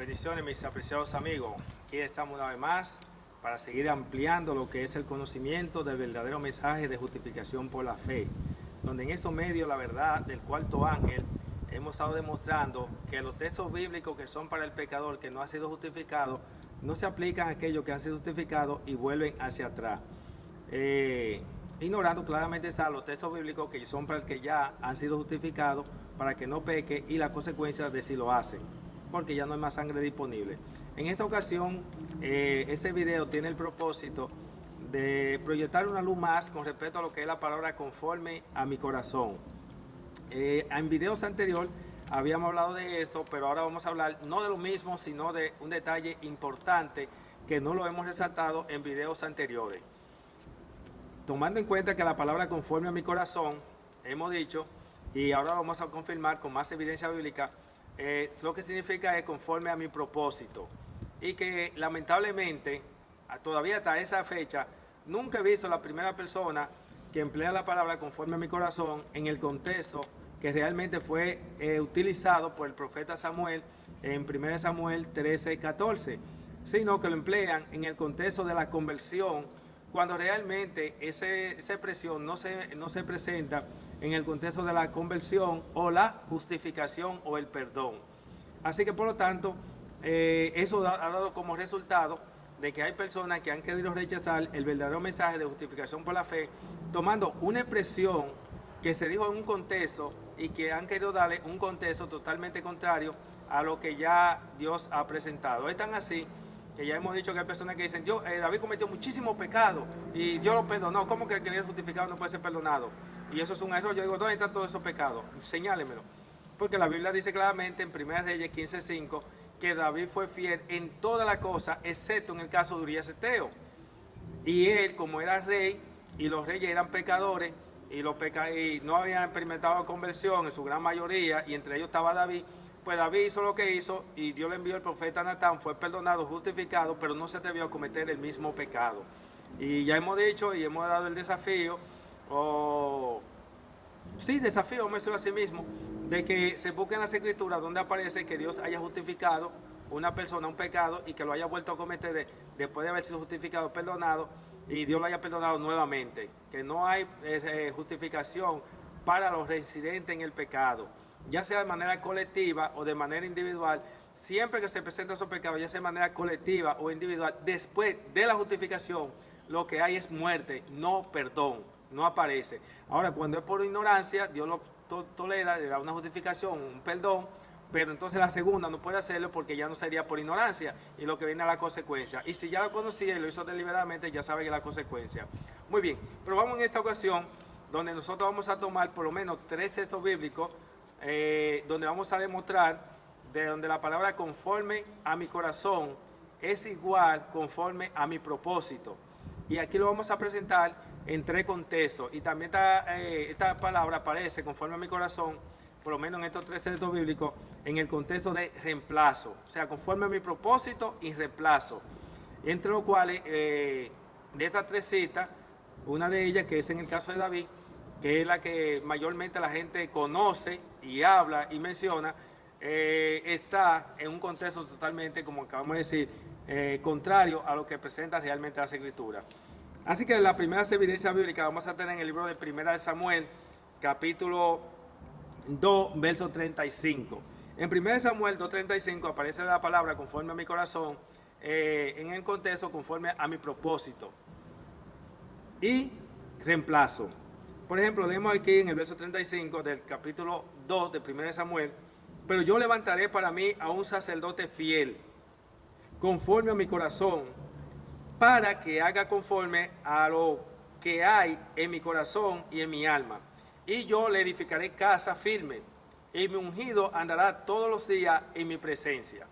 Bendiciones, mis apreciados amigos. Aquí estamos una vez más para seguir ampliando lo que es el conocimiento del verdadero mensaje de justificación por la fe, donde en esos medios la verdad del cuarto ángel hemos estado demostrando que los textos bíblicos que son para el pecador que no ha sido justificado no se aplican a aquellos que han sido justificados y vuelven hacia atrás. Ignorando claramente los textos bíblicos que son para el que ya han sido justificados para que no peque y las consecuencias de si lo hacen, porque ya no hay más sangre disponible. En esta ocasión, este video tiene el propósito de proyectar una luz más con respecto a lo que es la palabra conforme a mi corazón. En videos anteriores habíamos hablado de esto, pero ahora vamos a hablar no de lo mismo, sino de un detalle importante que no lo hemos resaltado en videos anteriores. Tomando en cuenta que la palabra conforme a mi corazón, hemos dicho, y ahora vamos a confirmar con más evidencia bíblica, lo que significa es conforme a mi propósito. Y que lamentablemente, todavía hasta esa fecha, nunca he visto la primera persona que emplea la palabra conforme a mi corazón en el contexto que realmente fue utilizado por el profeta Samuel en 1 Samuel 13:14, sino que lo emplean en el contexto de la conversión, cuando realmente esa expresión no se presenta en el contexto de la conversión o la justificación o el perdón. Así que por lo tanto, eso ha dado como resultado de que hay personas que han querido rechazar el verdadero mensaje de justificación por la fe, tomando una expresión que se dijo en un contexto y que han querido darle un contexto totalmente contrario a lo que ya Dios ha presentado. Es tan así que ya hemos dicho que hay personas que dicen, David cometió muchísimos pecados y Dios lo perdonó. ¿Cómo que el que es justificado no puede ser perdonado? Y eso es un error. Yo digo, ¿dónde están todos esos pecados? Señálemelo. Porque la Biblia dice claramente en 1 Reyes 15:5 que David fue fiel en todas las cosas, excepto en el caso de Urías Eteo. Y él, como era rey, y los reyes eran pecadores, y no habían experimentado conversión en su gran mayoría, y entre ellos estaba David, pues David hizo lo que hizo, y Dios le envió el profeta Natán, fue perdonado, justificado, pero no se atrevió a cometer el mismo pecado. Y ya hemos dicho, y hemos dado el desafío, desafío, vamos a decirlo así mismo, de que se busque en las escrituras donde aparece que Dios haya justificado una persona un pecado y que lo haya vuelto a cometer después de haber sido justificado, perdonado, y Dios lo haya perdonado nuevamente. Que no hay justificación para los residentes en el pecado, ya sea de manera colectiva o de manera individual. Siempre que se presentan esos pecados, ya sea de manera colectiva o individual, después de la justificación, lo que hay es muerte, no perdón, no aparece. Ahora, cuando es por ignorancia, Dios lo tolera, le da una justificación, un perdón, pero entonces la segunda no puede hacerlo porque ya no sería por ignorancia y lo que viene a la consecuencia. Y si ya lo conocía y lo hizo deliberadamente, ya sabe que es la consecuencia. Muy bien, pero vamos en esta ocasión donde nosotros vamos a tomar por lo menos 3 textos bíblicos donde vamos a demostrar de donde la palabra conforme a mi corazón es igual conforme a mi propósito. Y aquí lo vamos a presentar en 3 contextos. Y también esta palabra aparece conforme a mi corazón, por lo menos en estos 3 textos bíblicos, en el contexto de reemplazo. O sea, conforme a mi propósito y reemplazo. Entre los cuales, de estas 3 citas, una de ellas, que es en el caso de David, que es la que mayormente la gente conoce y habla y menciona, está en un contexto totalmente, como acabamos de decir, contrario a lo que presenta realmente las Escrituras. Así que la primera evidencia bíblica vamos a tener en el libro de 1 Samuel, capítulo 2, verso 35. En 1 Samuel 2:35 aparece la palabra conforme a mi corazón, en el contexto conforme a mi propósito y reemplazo. Por ejemplo, leemos aquí en el verso 35 del capítulo 2 de 1 Samuel, pero yo levantaré para mí a un sacerdote fiel, conforme a mi corazón, para que haga conforme a lo que hay en mi corazón y en mi alma. Y yo le edificaré casa firme, y mi ungido andará todos los días en mi presencia.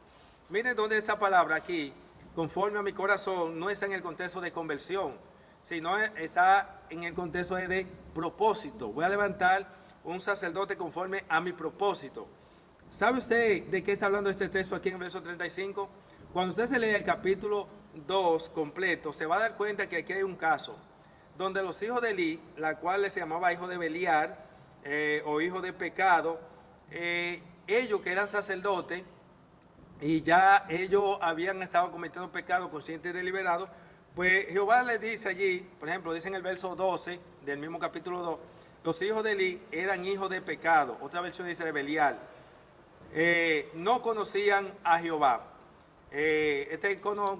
Miren dónde esta palabra aquí, conforme a mi corazón, no está en el contexto de conversión, sino está en el contexto de propósito. Voy a levantar un sacerdote conforme a mi propósito. ¿Sabe usted de qué está hablando este texto aquí en el verso 35? Cuando usted se lee el capítulo 2 completo, se va a dar cuenta que aquí hay un caso donde los hijos de Elí, la cual se llamaba hijo de Beliar o hijo de pecado, ellos que eran sacerdotes, y ya ellos habían estado cometiendo pecado consciente y deliberado, pues Jehová les dice allí, por ejemplo, dice en el verso 12 del mismo capítulo 2, los hijos de Eli eran hijos de pecado. Otra versión dice de Belial. No conocían a Jehová.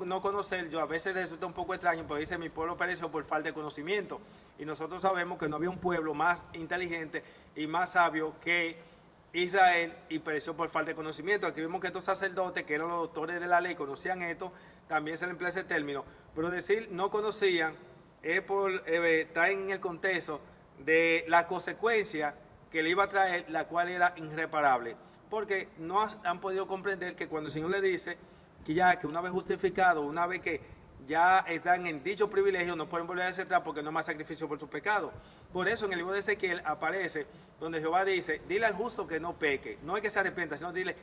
No conocer, yo a veces resulta un poco extraño, porque dice: mi pueblo pereció por falta de conocimiento. Y nosotros sabemos que no había un pueblo más inteligente y más sabio que Israel, y pereció por falta de conocimiento. Aquí vemos que estos sacerdotes, que eran los doctores de la ley, conocían esto, también se le emplea ese término. Pero decir no conocían es por estar en el contexto de la consecuencia que le iba a traer, la cual era irreparable. Porque no han podido comprender que cuando el Señor le dice que una vez justificado, una vez que ya están en dicho privilegio, no pueden volver hacia atrás porque no hay más sacrificio por su pecado. Por eso en el libro de Ezequiel aparece donde Jehová dice: dile al justo que no peque. No es que se arrepienta, sino dile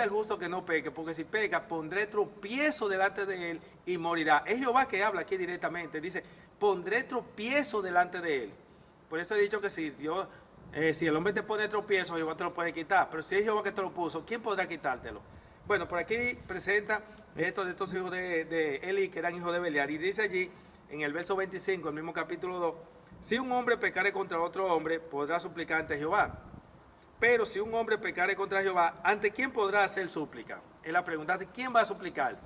al justo que no peque, porque si peca pondré tropiezo delante de él y morirá. Es Jehová que habla aquí directamente, dice: pondré tropiezo delante de él. Por eso he dicho que si Dios, si el hombre te pone tropiezo, Jehová te lo puede quitar, pero si es Jehová que te lo puso, ¿quién podrá quitártelo? Bueno, por aquí presenta esto de estos hijos de Eli, que eran hijos de Belial, y dice allí en el verso 25, el mismo capítulo 2, si un hombre pecare contra otro hombre, podrá suplicar ante Jehová. Pero si un hombre pecare contra Jehová, ¿ante quién podrá hacer súplica? Es la pregunta: ¿quién va a suplicar?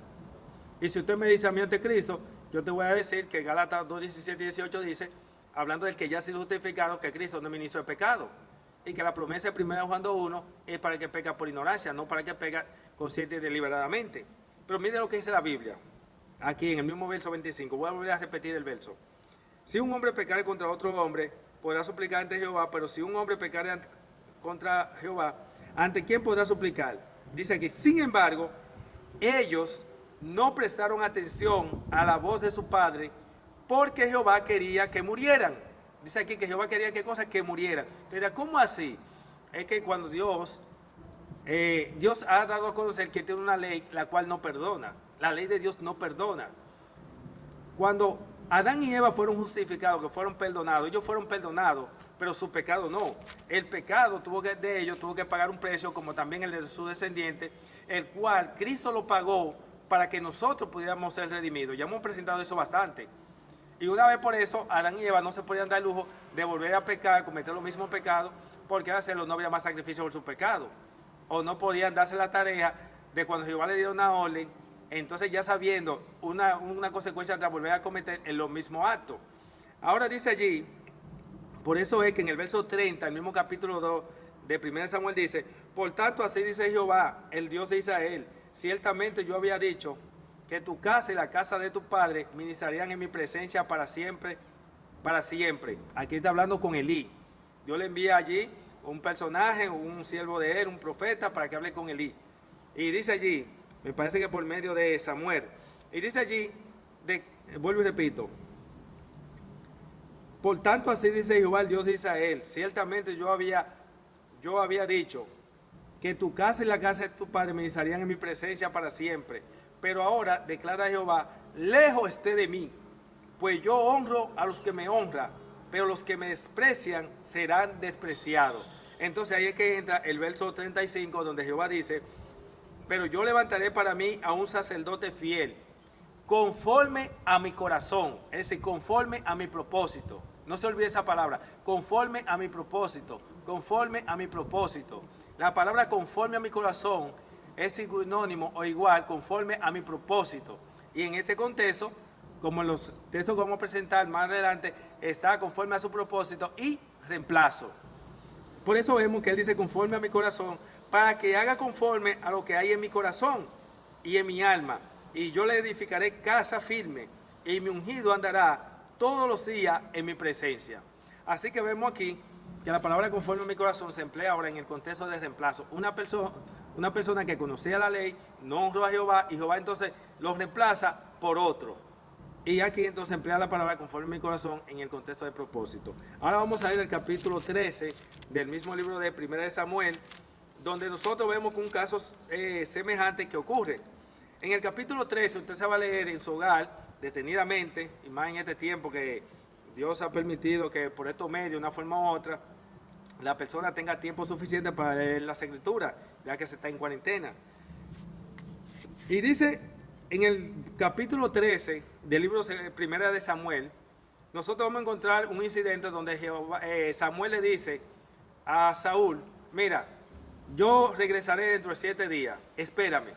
Y si usted me dice a mí ante Cristo, yo te voy a decir que Gálatas 2, 17 y 18 dice, hablando del que ya ha sido justificado, que Cristo no es ministro de pecado. Y que la promesa de 1 Juan 2:1 es para el que peca por ignorancia, no para el que peca consciente y deliberadamente. Pero mire lo que dice la Biblia, aquí en el mismo verso 25. Voy a volver a repetir el verso. Si un hombre pecare contra otro hombre, podrá suplicar ante Jehová, pero si un hombre pecare contra Jehová, ¿ante quién podrá suplicar? Dice aquí: sin embargo, ellos no prestaron atención a la voz de su padre, porque Jehová quería que murieran. Dice aquí que Jehová quería, ¿qué cosa? Que murieran. Pero ¿cómo así? Es que cuando Dios ha dado a conocer que tiene una ley la cual no perdona. La ley de Dios no perdona. Cuando Adán y Eva fueron justificados, que fueron perdonados, ellos fueron perdonados, pero su pecado no. El pecado de ellos tuvo que pagar un precio, como también el de su descendiente, el cual Cristo lo pagó para que nosotros pudiéramos ser redimidos. Ya hemos presentado eso bastante. Y una vez por eso, Adán y Eva no se podían dar el lujo de volver a pecar, cometer los mismos pecados, porque al hacerlo no había más sacrificio por su pecado. O no podían darse la tarea de cuando Jehová le diera una orden, entonces ya sabiendo una consecuencia tras volver a cometer en los mismos actos. Ahora dice allí, por eso es que en el verso 30, el mismo capítulo 2 de 1 Samuel dice: por tanto así dice Jehová, el Dios de Israel, ciertamente yo había dicho que tu casa y la casa de tu padre ministrarían en mi presencia para siempre, para siempre. Aquí está hablando con Elí. Dios le envía allí un personaje, un siervo de él, un profeta, para que hable con Elí. Y dice allí, me parece que por medio de Samuel, y dice allí, vuelvo y repito: por tanto así dice Jehová, el Dios de Israel, ciertamente yo había dicho que tu casa y la casa de tu padre ministrarían en mi presencia para siempre. Pero ahora, declara Jehová, lejos esté de mí, pues yo honro a los que me honran, pero los que me desprecian serán despreciados. Entonces ahí es que entra el verso 35, donde Jehová dice: pero yo levantaré para mí a un sacerdote fiel, conforme a mi corazón, es decir, conforme a mi propósito. No se olvide esa palabra, conforme a mi propósito, conforme a mi propósito. La palabra conforme a mi corazón es sinónimo o igual conforme a mi propósito. Y en este contexto, como en los textos que vamos a presentar más adelante, está conforme a su propósito y reemplazo. Por eso vemos que él dice conforme a mi corazón, para que haga conforme a lo que hay en mi corazón y en mi alma. Y yo le edificaré casa firme, y mi ungido andará todos los días en mi presencia. Así que vemos aquí que la palabra conforme a mi corazón se emplea ahora en el contexto de reemplazo. Una persona que conocía la ley, no honró a Jehová, y Jehová entonces lo reemplaza por otro. Y aquí entonces emplea la palabra conforme a mi corazón en el contexto de propósito. Ahora vamos a ir al capítulo 13 del mismo libro de 1 Samuel, donde nosotros vemos un caso semejante que ocurre. En el capítulo 13 usted se va a leer en su hogar detenidamente, y más en este tiempo que Dios ha permitido que por estos medios, de una forma u otra, la persona tenga tiempo suficiente para leer las escrituras, ya que se está en cuarentena. Y dice en el capítulo 13 del libro Primera de Samuel, nosotros vamos a encontrar un incidente donde Samuel le dice a Saúl, mira, yo regresaré dentro de 7 días, espérame.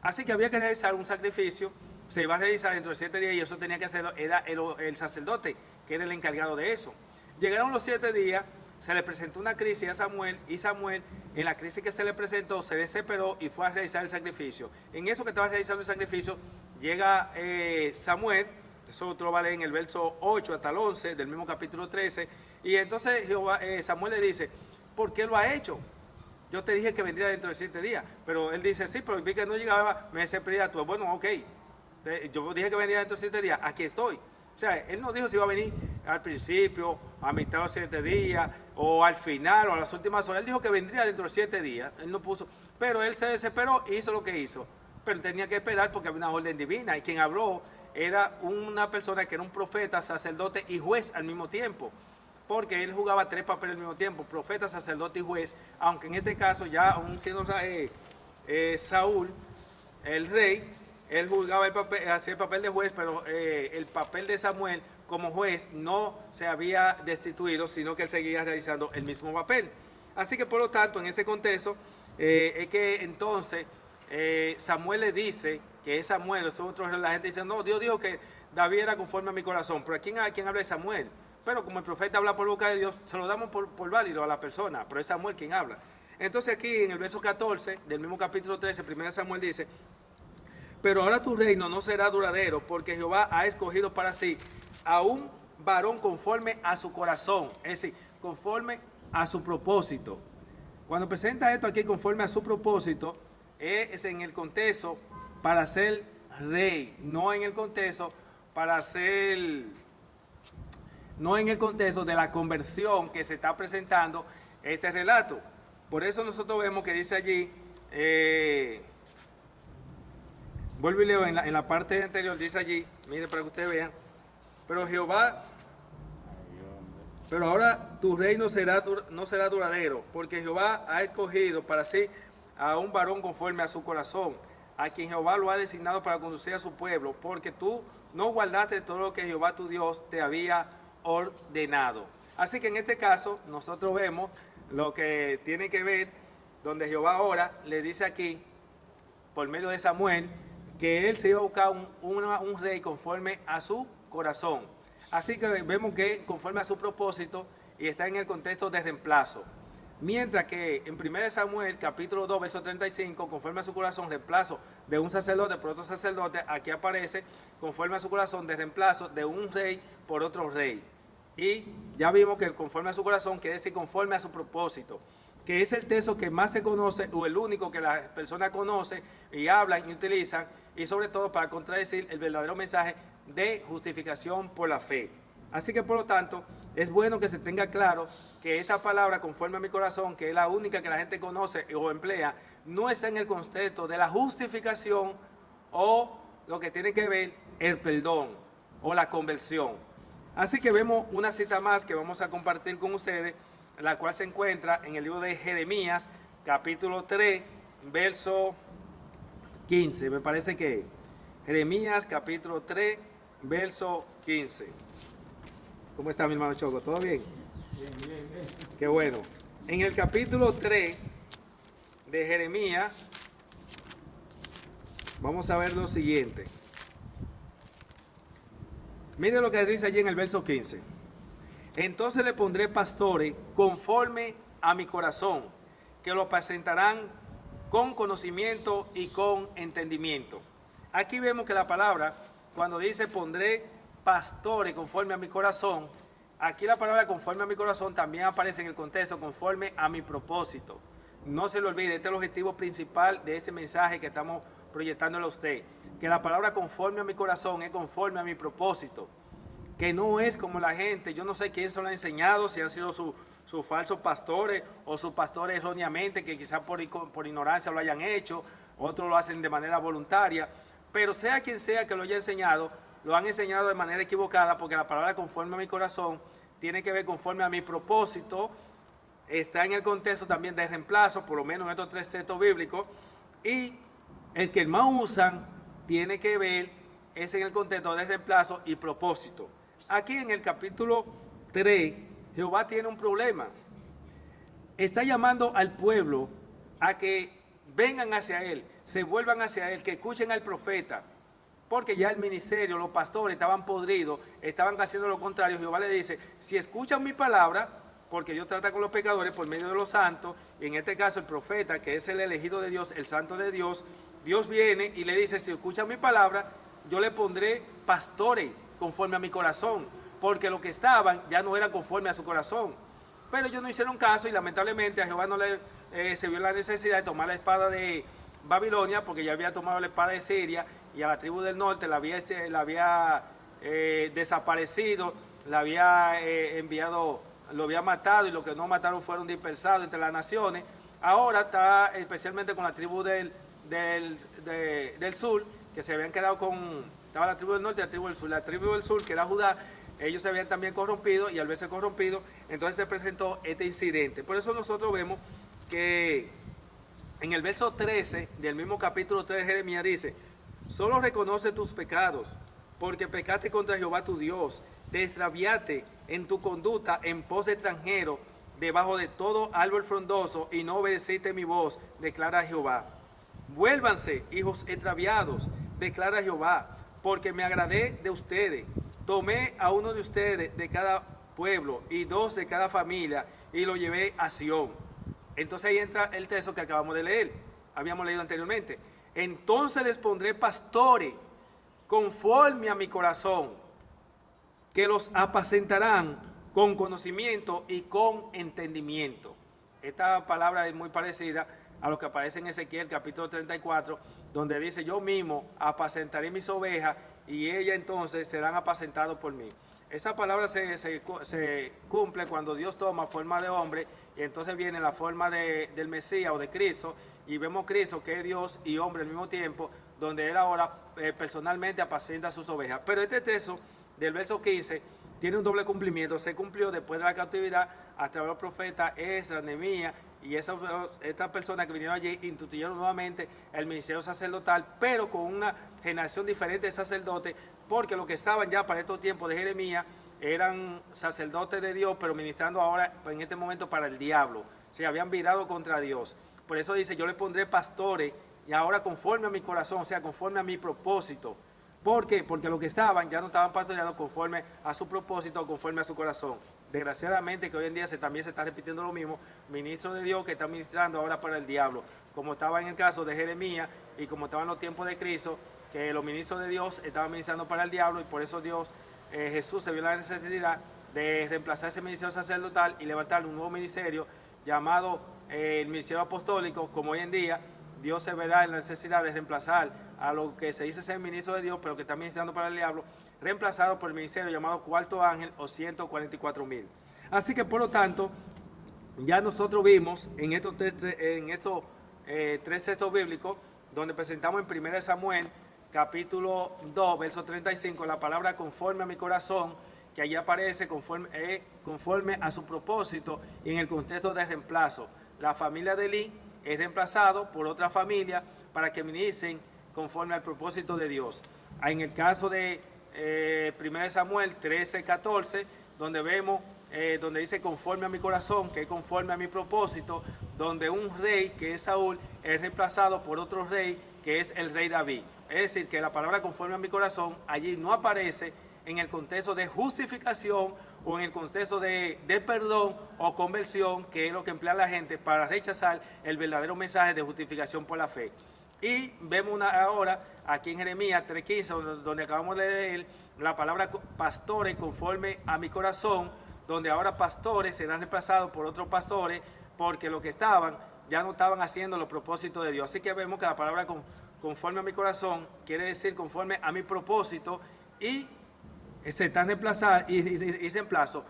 Así que había que realizar un sacrificio, se iba a realizar dentro de 7 días y eso tenía que hacerlo, era el sacerdote, que era el encargado de eso. Llegaron los 7 días, se le presentó una crisis a Samuel y Samuel, en la crisis que se le presentó, se desesperó y fue a realizar el sacrificio. En eso que estaba realizando el sacrificio, llega Samuel, eso lo va a leer en el verso 8 hasta el 11 del mismo capítulo 13, y entonces Samuel le dice, ¿por qué lo ha hecho? Yo te dije que vendría dentro de 7 días, pero él dice, sí, pero vi que no llegaba, me desesperé. Tú, bueno, ok, yo dije que vendría dentro de 7 días, aquí estoy. O sea, él no dijo si iba a venir al principio, a mitad de los 7 días, o al final, o a las últimas horas. Él dijo que vendría dentro de 7 días, él no puso, pero él se desesperó y hizo lo que hizo. Pero tenía que esperar porque había una orden divina, y quien habló era una persona que era un profeta, sacerdote y juez al mismo tiempo, porque él jugaba 3 papeles al mismo tiempo, profeta, sacerdote y juez, aunque en este caso ya aún siendo Saúl, el rey, él jugaba el papel, hacía el papel de juez, pero el papel de Samuel como juez no se había destituido, sino que él seguía realizando el mismo papel. Así que por lo tanto, en ese contexto, es que entonces Samuel le dice que es Samuel, nosotros la gente dice, no, Dios dijo que David era conforme a mi corazón, pero ¿quién habla de Samuel? Pero como el profeta habla por boca de Dios, se lo damos por válido a la persona, pero es Samuel quien habla. Entonces aquí en el verso 14 del mismo capítulo 13, 1 Samuel dice, pero ahora tu reino no será duradero, porque Jehová ha escogido para sí a un varón conforme a su corazón, es decir, conforme a su propósito. Cuando presenta esto aquí conforme a su propósito, es en el contexto para ser rey, no en el contexto para ser... no en el contexto de la conversión que se está presentando este relato. Por eso nosotros vemos que dice allí, vuelvo y leo en la parte anterior, dice allí, mire para que ustedes vean, pero Jehová, pero ahora tu reino no será duradero, porque Jehová ha escogido para sí a un varón conforme a su corazón, a quien Jehová lo ha designado para conducir a su pueblo, porque tú no guardaste todo lo que Jehová tu Dios te había ordenado. Así que en este caso nosotros vemos lo que tiene que ver, donde Jehová ahora le dice aquí, por medio de Samuel, que él se iba a buscar un rey conforme a su corazón. Así que vemos que conforme a su propósito, y está en el contexto de reemplazo. Mientras que en 1 Samuel capítulo 2 verso 35, conforme a su corazón, reemplazo de un sacerdote por otro sacerdote, aquí aparece conforme a su corazón de reemplazo de un rey por otro rey. Y ya vimos que conforme a su corazón quiere decir conforme a su propósito, que es el texto que más se conoce o el único que las personas conocen y hablan y utilizan, y sobre todo para contradecir el verdadero mensaje de justificación por la fe. Así que por lo tanto es bueno que se tenga claro que esta palabra conforme a mi corazón, que es la única que la gente conoce o emplea, no está en el contexto de la justificación o lo que tiene que ver el perdón o la conversión. Así que vemos una cita más que vamos a compartir con ustedes, la cual se encuentra en el libro de Jeremías, capítulo 3, verso 15, me parece que es. Jeremías, capítulo 3, verso 15. ¿Cómo está mi hermano Choco? ¿Todo bien? Bien. Qué bueno. En el capítulo 3 de Jeremías, vamos a ver lo siguiente. Mire lo que dice allí en el verso 15. Entonces le pondré pastores conforme a mi corazón, que lo apacentarán con conocimiento y con entendimiento. Aquí vemos que la palabra, cuando dice pondré pastores conforme a mi corazón, aquí la palabra conforme a mi corazón también aparece en el contexto conforme a mi propósito. No se lo olvide, este es el objetivo principal de este mensaje que estamos proyectándole a usted, que la palabra conforme a mi corazón es conforme a mi propósito, que no es como la gente, yo no sé quién se lo ha enseñado, si han sido sus falsos pastores o sus pastores erróneamente, que quizás por ignorancia lo hayan hecho, otros lo hacen de manera voluntaria, pero sea quien sea que lo haya enseñado, lo han enseñado de manera equivocada, porque la palabra conforme a mi corazón tiene que ver conforme a mi propósito, está en el contexto también de reemplazo, por lo menos en estos 3 textos bíblicos, y el que más usan tiene que ver, es en el contexto de reemplazo y propósito. Aquí en el capítulo 3, Jehová tiene un problema. Está llamando al pueblo a que vengan hacia él, se vuelvan hacia él, que escuchen al profeta, porque ya el ministerio, los pastores estaban podridos, estaban haciendo lo contrario. Jehová le dice, si escuchan mi palabra, porque Dios trata con los pecadores por medio de los santos, y en este caso el profeta, que es el elegido de Dios, el santo de Dios, Dios viene y le dice, si escuchan mi palabra, yo le pondré pastores conforme a mi corazón, porque los que estaban ya no eran conforme a su corazón. Pero ellos no hicieron caso y lamentablemente a Jehová no le se vio la necesidad de tomar la espada de Babilonia, porque ya había tomado la espada de Siria y a la tribu del norte la había desaparecido, la había enviado, lo había matado, y los que no mataron fueron dispersados entre las naciones. Ahora está especialmente con la tribu del sur, que se habían quedado con, estaba la tribu del norte y la tribu del sur. La tribu del sur, que era Judá, ellos se habían también corrompido, y al verse corrompido, entonces se presentó este incidente. Por eso nosotros vemos que en el verso 13 del mismo capítulo 3 de Jeremías dice, solo reconoce tus pecados, porque pecaste contra Jehová tu Dios, te extraviaste en tu conducta en pos de extranjero, debajo de todo árbol frondoso, y no obedeciste mi voz, declara Jehová. Vuélvanse, hijos extraviados, declara Jehová, porque me agradé de ustedes. Tomé a uno de ustedes de cada pueblo y 2 de cada familia, y lo llevé a Sión. Entonces ahí entra el texto que acabamos de leer, habíamos leído anteriormente. Entonces les pondré pastores conforme a mi corazón, que los apacentarán con conocimiento y con entendimiento. Esta palabra es muy parecida a lo que aparece en Ezequiel capítulo 34, donde dice, yo mismo apacentaré mis ovejas y ellas entonces serán apacentadas por mí. Esa palabra se cumple cuando Dios toma forma de hombre, y entonces viene la forma del Mesías o de Cristo, y vemos Cristo que es Dios y hombre al mismo tiempo, donde Él ahora personalmente apacenta sus ovejas. Pero este texto del verso 15 tiene un doble cumplimiento. Se cumplió después de la cautividad a través de los profetas Esdras, Nehemías, y estas personas que vinieron allí instituyeron nuevamente el ministerio sacerdotal, pero con una generación diferente de sacerdotes, porque los que estaban ya para estos tiempos de Jeremías eran sacerdotes de Dios, pero ministrando ahora en este momento para el diablo. Se habían virado contra Dios. Por eso dice, yo le pondré pastores, y ahora conforme a mi corazón, o sea, conforme a mi propósito. ¿Por qué? Porque los que estaban ya no estaban pastoreados conforme a su propósito o conforme a su corazón. Desgraciadamente que hoy en día también se está repitiendo lo mismo, ministros de Dios que están ministrando ahora para el diablo, como estaba en el caso de Jeremías y como estaba en los tiempos de Cristo, que los ministros de Dios estaban ministrando para el diablo, y por eso Jesús se vio la necesidad de reemplazar ese ministerio sacerdotal y levantar un nuevo ministerio llamado el ministerio apostólico, como hoy en día Dios se verá en la necesidad de reemplazar a lo que se dice ser ministro de Dios, pero que está ministrando para el diablo, reemplazado por el ministerio llamado cuarto ángel o 144,000. Así que por lo tanto, ya nosotros vimos en estos tres textos bíblicos, donde presentamos en 1 Samuel, capítulo 2, verso 35, la palabra conforme a mi corazón, que allí aparece conforme a su propósito, y en el contexto de reemplazo. La familia de Eli es reemplazado por otra familia para que ministren conforme al propósito de Dios. En el caso de 1 Samuel 13, 14, donde vemos, donde dice conforme a mi corazón, que es conforme a mi propósito, donde un rey, que es Saúl, es reemplazado por otro rey, que es el rey David. Es decir, que la palabra conforme a mi corazón allí no aparece en el contexto de justificación o en el contexto de perdón o conversión, que es lo que emplea la gente para rechazar el verdadero mensaje de justificación por la fe. Y vemos ahora aquí en Jeremías 3:15, donde acabamos de leer la palabra pastores conforme a mi corazón, donde ahora pastores serán reemplazados por otros pastores, porque los que estaban ya no estaban haciendo los propósitos de Dios. Así que vemos que la palabra conforme a mi corazón quiere decir conforme a mi propósito, y se están reemplazados y reemplazo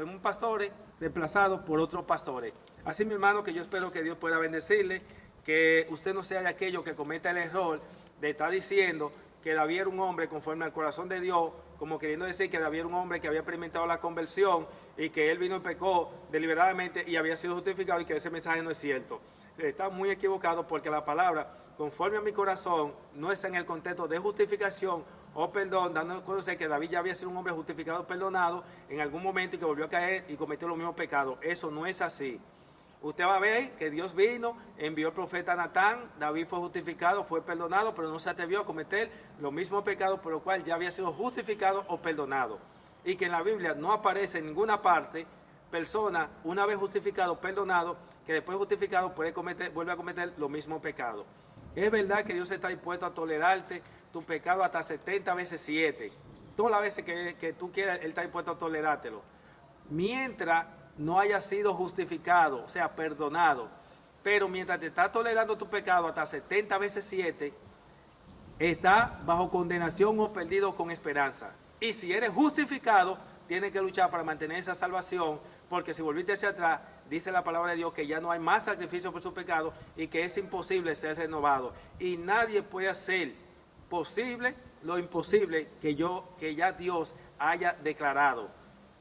un pastor reemplazado por otros pastores. Así, mi hermano, que yo espero que Dios pueda bendecirle, que usted no sea de aquellos que cometa el error de estar diciendo que David era un hombre conforme al corazón de Dios, como queriendo decir que David era un hombre que había experimentado la conversión y que él vino y pecó deliberadamente y había sido justificado, y que ese mensaje no es cierto. está muy equivocado, porque la palabra conforme a mi corazón no está en el contexto de justificación o perdón, dando a conocer que David ya había sido un hombre justificado, perdonado en algún momento y que volvió a caer y cometió los mismos pecados. Eso no es así. Usted va a ver que Dios vino, envió al profeta Natán, David fue justificado, fue perdonado, pero no se atrevió a cometer los mismos pecados por los cuales ya había sido justificado o perdonado. Y que en la Biblia no aparece en ninguna parte persona, una vez justificado, perdonado, que después justificado vuelve a cometer los mismos pecados. Es verdad que Dios está dispuesto a tolerarte tu pecado hasta 70 veces 7. Todas las veces que tú quieras, Él está dispuesto a tolerártelo. Mientras no haya sido justificado, o sea, perdonado. Pero mientras te está tolerando tu pecado hasta 70 veces 7, está bajo condenación o perdido con esperanza. Y si eres justificado, tienes que luchar para mantener esa salvación, porque si volviste hacia atrás, dice la palabra de Dios que ya no hay más sacrificio por su pecado y que es imposible ser renovado. Y nadie puede hacer posible lo imposible que ya Dios haya declarado.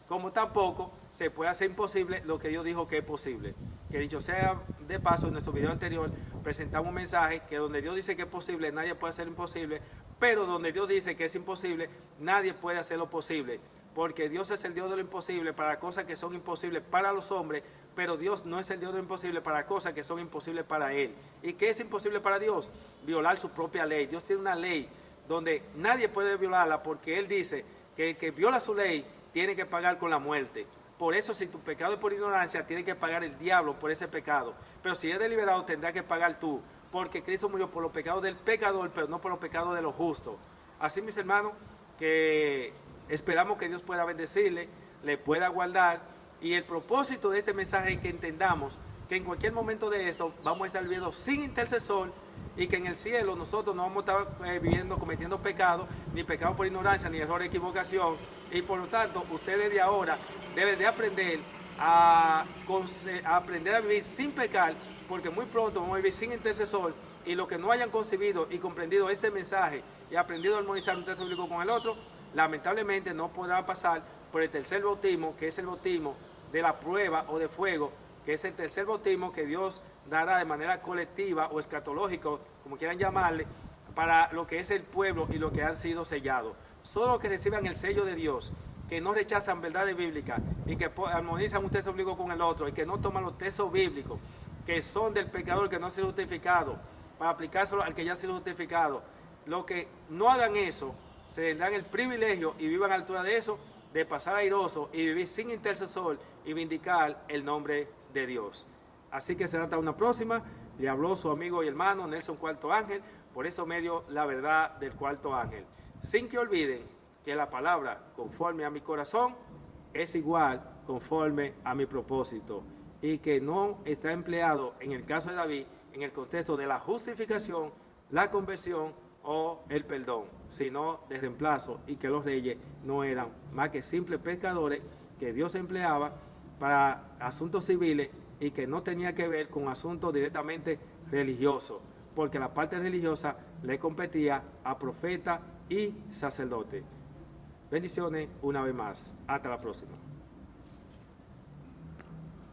Como tampoco se puede hacer imposible lo que Dios dijo que es posible. Que dicho sea de paso, en nuestro video anterior presentamos un mensaje que donde Dios dice que es posible, nadie puede hacer imposible, pero donde Dios dice que es imposible, nadie puede hacer lo posible. Porque Dios es el Dios de lo imposible para cosas que son imposibles para los hombres, pero Dios no es el Dios de lo imposible para cosas que son imposibles para Él. ¿Y qué es imposible para Dios? Violar su propia ley. Dios tiene una ley donde nadie puede violarla, porque Él dice que el que viola su ley tiene que pagar con la muerte. Por eso, si tu pecado es por ignorancia, tiene que pagar el diablo por ese pecado. Pero si es deliberado, tendrá que pagar tú, porque Cristo murió por los pecados del pecador, pero no por los pecados de los justos. Así, mis hermanos, que esperamos que Dios pueda bendecirle, le pueda guardar. Y el propósito de este mensaje es que entendamos que en cualquier momento de esto vamos a estar viviendo sin intercesor, y que en el cielo nosotros no vamos a estar viviendo, cometiendo pecado, ni pecado por ignorancia, ni error, equivocación. Y por lo tanto, ustedes de ahora deben de aprender a vivir sin pecar, porque muy pronto vamos a vivir sin intercesor. Y los que no hayan concebido y comprendido este mensaje y aprendido a armonizar un texto bíblico con el otro, lamentablemente no podrán pasar por el tercer bautismo, que es el bautismo de la prueba o de fuego, que es el tercer bautismo que Dios dará de manera colectiva o escatológico, como quieran llamarle, para lo que es el pueblo y lo que han sido sellados. Solo los que reciban el sello de Dios, que no rechazan verdades bíblicas y que armonizan un texto bíblico con el otro y que no toman los textos bíblicos que son del pecador que no ha sido justificado para aplicárselo al que ya ha sido justificado. Los que no hagan eso se tendrán el privilegio y vivan a la altura de eso, de pasar airoso y vivir sin intercesor y vindicar el nombre de Dios. Así que será hasta una próxima. Le habló su amigo y hermano Nelson Cuarto Ángel, por eso medio la verdad del Cuarto Ángel. Sin que olviden que la palabra conforme a mi corazón es igual conforme a mi propósito, y que no está empleado en el caso de David en el contexto de la justificación, la conversión o el perdón, sino de reemplazo, y que los reyes no eran más que simples pescadores que Dios empleaba para asuntos civiles y que no tenía que ver con asuntos directamente religiosos, porque la parte religiosa le competía a profeta y sacerdote. Bendiciones una vez más. Hasta la próxima.